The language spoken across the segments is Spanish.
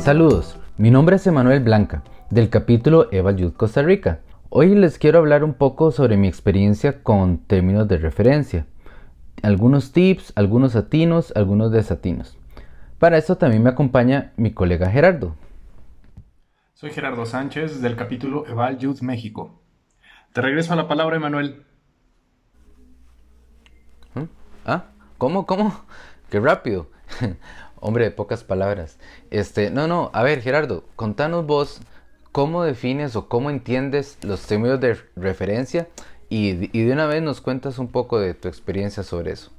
Saludos, mi nombre es Emanuel Blanca, del capítulo Eval Youth Costa Rica. Hoy les quiero hablar un poco sobre mi experiencia con términos de referencia. Algunos tips, algunos atinos, algunos desatinos. Para esto también me acompaña mi colega Gerardo. Soy Gerardo Sánchez del capítulo Eval Youth México. Te regreso a la palabra, Emanuel. ¿Mm? ¿Ah? ¿Cómo? ¡Qué rápido! Hombre de pocas palabras. A ver Gerardo, contanos vos cómo defines o cómo entiendes los términos de referencia y de una vez nos cuentas un poco de tu experiencia sobre eso.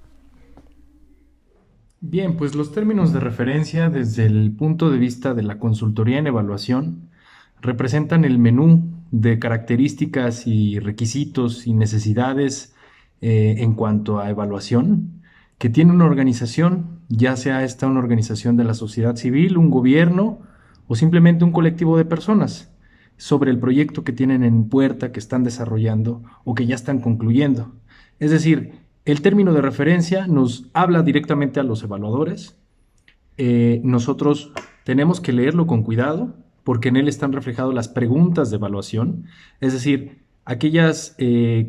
Bien, pues los términos de referencia desde el punto de vista de la consultoría en evaluación representan el menú de características y requisitos y necesidades en cuanto a evaluación que tiene una organización, ya sea esta una organización de la sociedad civil, un gobierno o simplemente un colectivo de personas sobre el proyecto que tienen en puerta, que están desarrollando o que ya están concluyendo. Es decir, el término de referencia nos habla directamente a los evaluadores. Nosotros tenemos que leerlo con cuidado porque en él están reflejadas las preguntas de evaluación, es decir, aquellos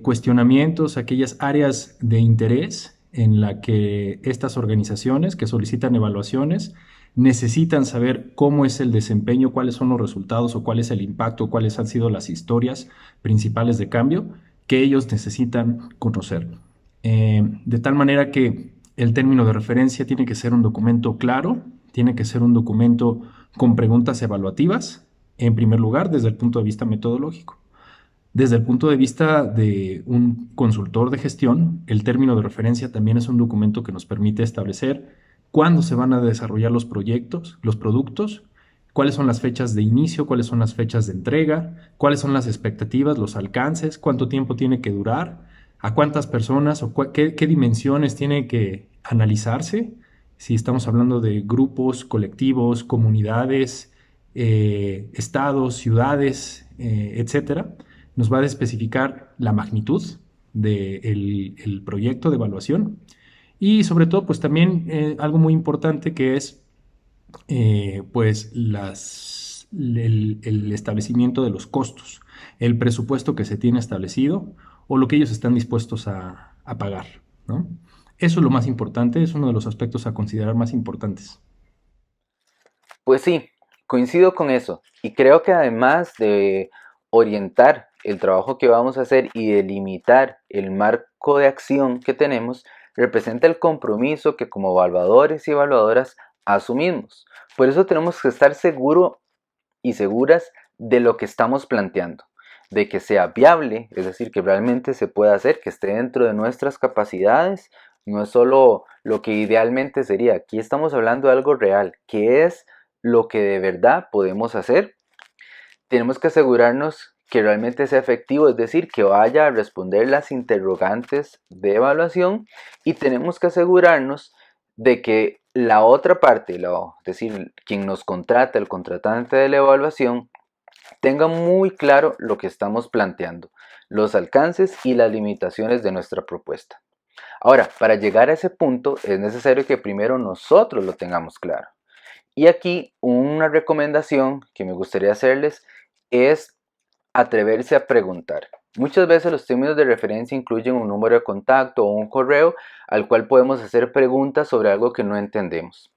cuestionamientos, aquellas áreas de interés en la que estas organizaciones que solicitan evaluaciones necesitan saber cómo es el desempeño, cuáles son los resultados o cuál es el impacto, cuáles han sido las historias principales de cambio que ellos necesitan conocer. De tal manera que el término de referencia tiene que ser un documento claro, tiene que ser un documento con preguntas evaluativas, en primer lugar, desde el punto de vista metodológico. Desde el punto de vista de un consultor de gestión, el término de referencia también es un documento que nos permite establecer cuándo se van a desarrollar los proyectos, los productos, cuáles son las fechas de inicio, cuáles son las fechas de entrega, cuáles son las expectativas, los alcances, cuánto tiempo tiene que durar, a cuántas personas o qué dimensiones tiene que analizarse, si estamos hablando de grupos, colectivos, comunidades, estados, ciudades, etcétera. Nos va a especificar la magnitud del proyecto de evaluación y sobre todo pues también algo muy importante que es pues el establecimiento de los costos, el presupuesto que se tiene establecido o lo que ellos están dispuestos a pagar, ¿no? Eso es lo más importante, es uno de los aspectos a considerar más importantes. Pues sí, coincido con eso. Y creo que además de orientar el trabajo que vamos a hacer y delimitar el marco de acción que tenemos, representa el compromiso que como evaluadores y evaluadoras asumimos. Por eso tenemos que estar seguros y seguras de lo que estamos planteando, de que sea viable, es decir, que realmente se pueda hacer, que esté dentro de nuestras capacidades, no es solo lo que idealmente sería. Aquí estamos hablando de algo real, que es lo que de verdad podemos hacer. Tenemos que asegurarnos que realmente sea efectivo, es decir, que vaya a responder las interrogantes de evaluación y tenemos que asegurarnos de que la otra parte, es decir, quien nos contrata, el contratante de la evaluación, tenga muy claro lo que estamos planteando, los alcances y las limitaciones de nuestra propuesta. Ahora, para llegar a ese punto es necesario que primero nosotros lo tengamos claro. Y aquí una recomendación que me gustaría hacerles es atreverse a preguntar. Muchas veces los términos de referencia incluyen un número de contacto o un correo al cual podemos hacer preguntas sobre algo que no entendemos.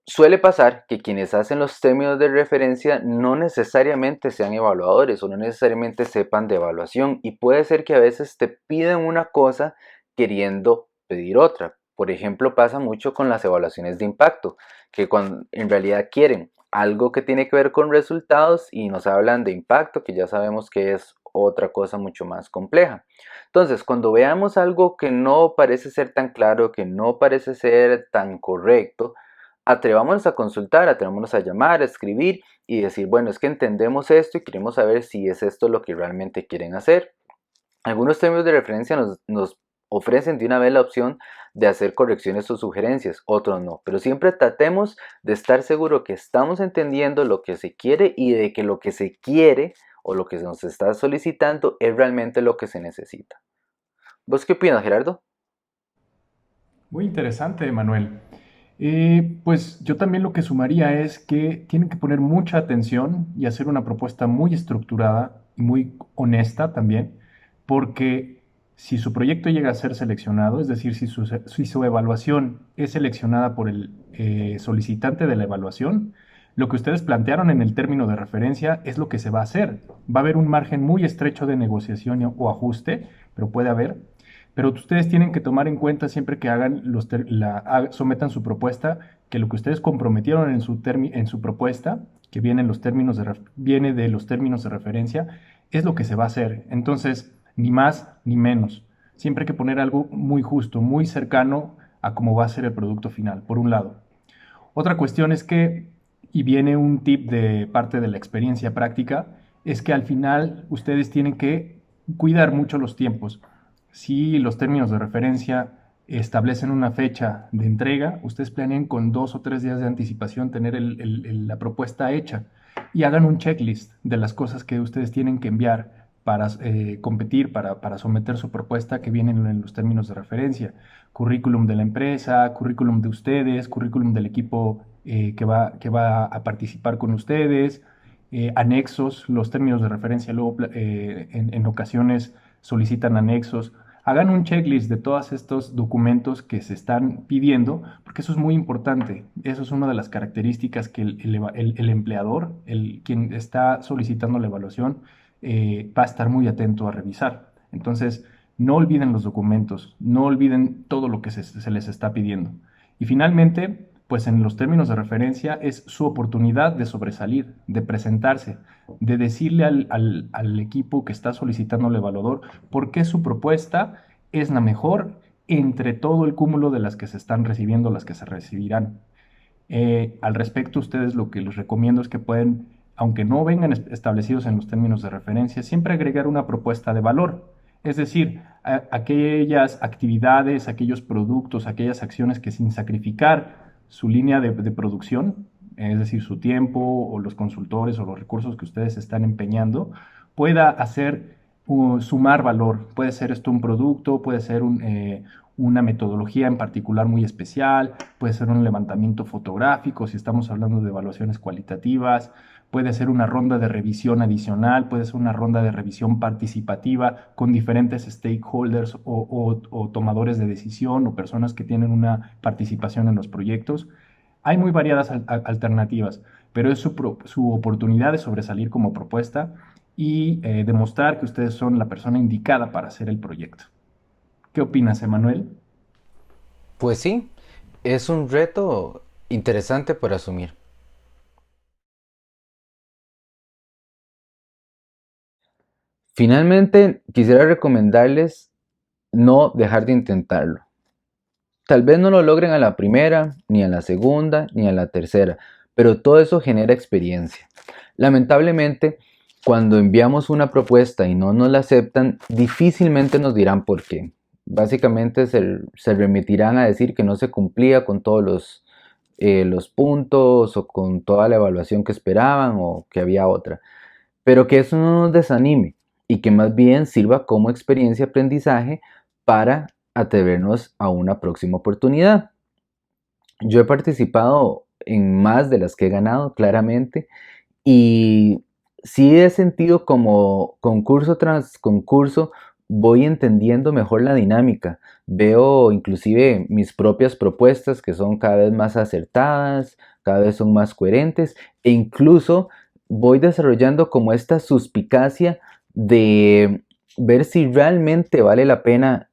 Suele pasar que quienes hacen los términos de referencia no necesariamente sean evaluadores o no necesariamente sepan de evaluación y puede ser que a veces te piden una cosa queriendo pedir otra. Por ejemplo, pasa mucho con las evaluaciones de impacto, que en realidad quieren algo que tiene que ver con resultados y nos hablan de impacto, que ya sabemos que es otra cosa mucho más compleja. Entonces, cuando veamos algo que no parece ser tan claro, que no parece ser tan correcto, atrevámonos a consultar, atrevámonos a llamar, a escribir y decir, bueno, es que entendemos esto y queremos saber si es esto lo que realmente quieren hacer. Algunos términos de referencia nos ofrecen de una vez la opción de hacer correcciones o sugerencias, otros no, pero siempre tratemos de estar seguro que estamos entendiendo lo que se quiere y de que lo que se quiere o lo que nos está solicitando es realmente lo que se necesita. ¿Vos qué opinas, Gerardo? Muy interesante, Emanuel. Pues yo también lo que sumaría es que tienen que poner mucha atención y hacer una propuesta muy estructurada y muy honesta también, porque si su proyecto llega a ser seleccionado, es decir, si su evaluación es seleccionada por el solicitante de la evaluación, lo que ustedes plantearon en el término de referencia es lo que se va a hacer. Va a haber un margen muy estrecho de negociación o ajuste, pero puede haber. Pero ustedes tienen que tomar en cuenta siempre que sometan su propuesta, que lo que ustedes comprometieron en su propuesta, que viene de los términos de referencia, es lo que se va a hacer. Entonces, ni más ni menos. Siempre hay que poner algo muy justo, muy cercano a cómo va a ser el producto final, por un lado. Otra cuestión es que, y viene un tip de parte de la experiencia práctica, es que al final ustedes tienen que cuidar mucho los tiempos. Si los términos de referencia establecen una fecha de entrega, ustedes planeen con 2 o 3 días de anticipación tener la propuesta hecha y hagan un checklist de las cosas que ustedes tienen que enviar para competir, para someter su propuesta que vienen en los términos de referencia. Currículum de la empresa, currículum de ustedes, currículum del equipo que va a participar con ustedes, anexos, los términos de referencia luego en ocasiones solicitan anexos. Hagan un checklist de todos estos documentos que se están pidiendo, porque eso es muy importante. Eso es una de las características que el empleador, quien está solicitando la evaluación, va a estar muy atento a revisar. Entonces, no olviden los documentos, no olviden todo lo que se les está pidiendo. Y finalmente, pues en los términos de referencia es su oportunidad de sobresalir, de presentarse, de decirle al equipo que está solicitando al evaluador por qué su propuesta es la mejor entre todo el cúmulo de las que se están recibiendo, las que se recibirán. Al respecto, ustedes lo que les recomiendo es que pueden, aunque no vengan establecidos en los términos de referencia, siempre agregar una propuesta de valor. Es decir, aquellas actividades, aquellos productos, aquellas acciones que sin sacrificar su línea de producción, es decir, su tiempo o los consultores o los recursos que ustedes están empeñando, pueda hacer sumar valor. Puede ser esto un producto, puede ser una metodología en particular muy especial, puede ser un levantamiento fotográfico si estamos hablando de evaluaciones cualitativas, puede ser una ronda de revisión adicional, puede ser una ronda de revisión participativa con diferentes stakeholders o tomadores de decisión o personas que tienen una participación en los proyectos. Hay muy variadas alternativas, pero es su oportunidad de sobresalir como propuesta y demostrar que ustedes son la persona indicada para hacer el proyecto. ¿Qué opinas, Emanuel? Pues sí, es un reto interesante por asumir. Finalmente, quisiera recomendarles no dejar de intentarlo. Tal vez no lo logren a la primera, ni a la segunda, ni a la tercera, pero todo eso genera experiencia. Lamentablemente, cuando enviamos una propuesta y no nos la aceptan, difícilmente nos dirán por qué. Básicamente se remitirán a decir que no se cumplía con todos los puntos o con toda la evaluación que esperaban o que había otra. Pero que eso no nos desanime y que más bien sirva como experiencia de aprendizaje para atrevernos a una próxima oportunidad. Yo he participado en más de las que he ganado, claramente, y sí he sentido como concurso tras concurso voy entendiendo mejor la dinámica. Veo inclusive mis propias propuestas que son cada vez más acertadas, cada vez son más coherentes e incluso voy desarrollando como esta suspicacia de ver si realmente vale la pena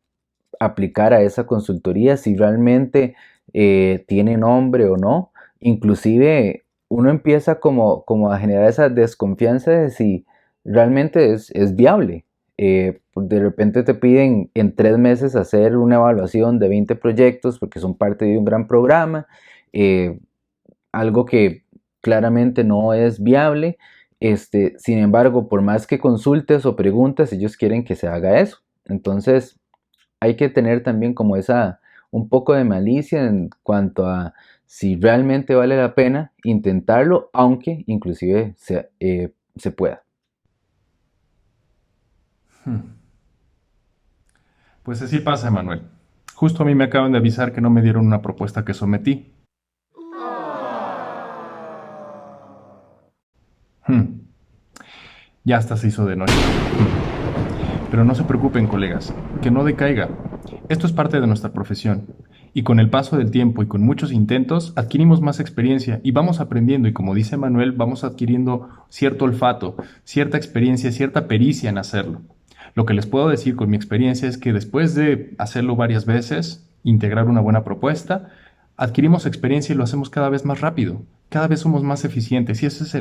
aplicar a esa consultoría, si realmente tiene nombre o no. Inclusive uno empieza como a generar esa desconfianza de si realmente es viable. De repente te piden en 3 meses hacer una evaluación de 20 proyectos porque son parte de un gran programa, eh, algo que claramente no es viable. Sin embargo, por más que consultes o preguntes, ellos quieren que se haga eso. Entonces, hay que tener también como un poco de malicia en cuanto a si realmente vale la pena intentarlo, aunque inclusive se pueda. Hmm. Pues así pasa, Emanuel. Justo a mí me acaban de avisar que no me dieron una propuesta que sometí. Hmm, Ya hasta se hizo de noche. Pero no se preocupen, colegas, que no decaiga. Esto es parte de nuestra profesión. Y con el paso del tiempo y con muchos intentos, adquirimos más experiencia y vamos aprendiendo. Y como dice Manuel, vamos adquiriendo cierto olfato, cierta experiencia, cierta pericia en hacerlo. Lo que les puedo decir con mi experiencia es que después de hacerlo varias veces, integrar una buena propuesta, adquirimos experiencia y lo hacemos cada vez más rápido. Cada vez somos más eficientes y esa es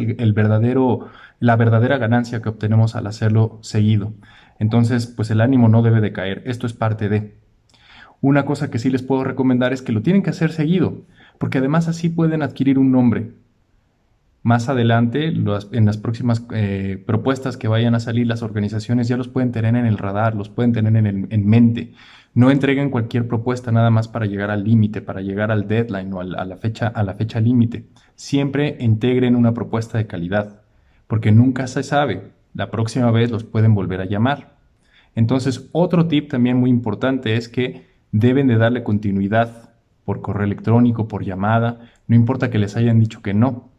la verdadera ganancia que obtenemos al hacerlo seguido. Entonces, pues el ánimo no debe de caer. Esto es parte de. Una cosa que sí les puedo recomendar es que lo tienen que hacer seguido, porque además así pueden adquirir un nombre. Más adelante, en las próximas propuestas que vayan a salir, las organizaciones ya los pueden tener en el radar, los pueden tener en mente. No entreguen cualquier propuesta nada más para llegar al límite, para llegar al deadline o a la fecha límite. Siempre integren una propuesta de calidad, porque nunca se sabe. La próxima vez los pueden volver a llamar. Entonces, otro tip también muy importante es que deben de darle continuidad por correo electrónico, por llamada, no importa que les hayan dicho que no.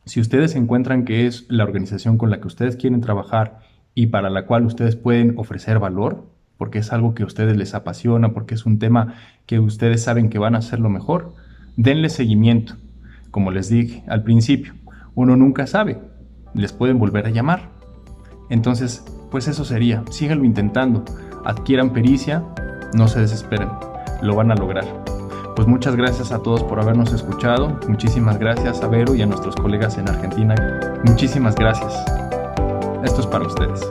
Si ustedes encuentran que es la organización con la que ustedes quieren trabajar y para la cual ustedes pueden ofrecer valor, porque es algo que a ustedes les apasiona, porque es un tema que ustedes saben que van a hacerlo mejor, denle seguimiento. Como les dije al principio, uno nunca sabe, les pueden volver a llamar. Entonces, pues eso sería, síganlo intentando, adquieran pericia, no se desesperen, lo van a lograr. Pues muchas gracias a todos por habernos escuchado, muchísimas gracias a Vero y a nuestros colegas en Argentina, muchísimas gracias. Esto es para ustedes.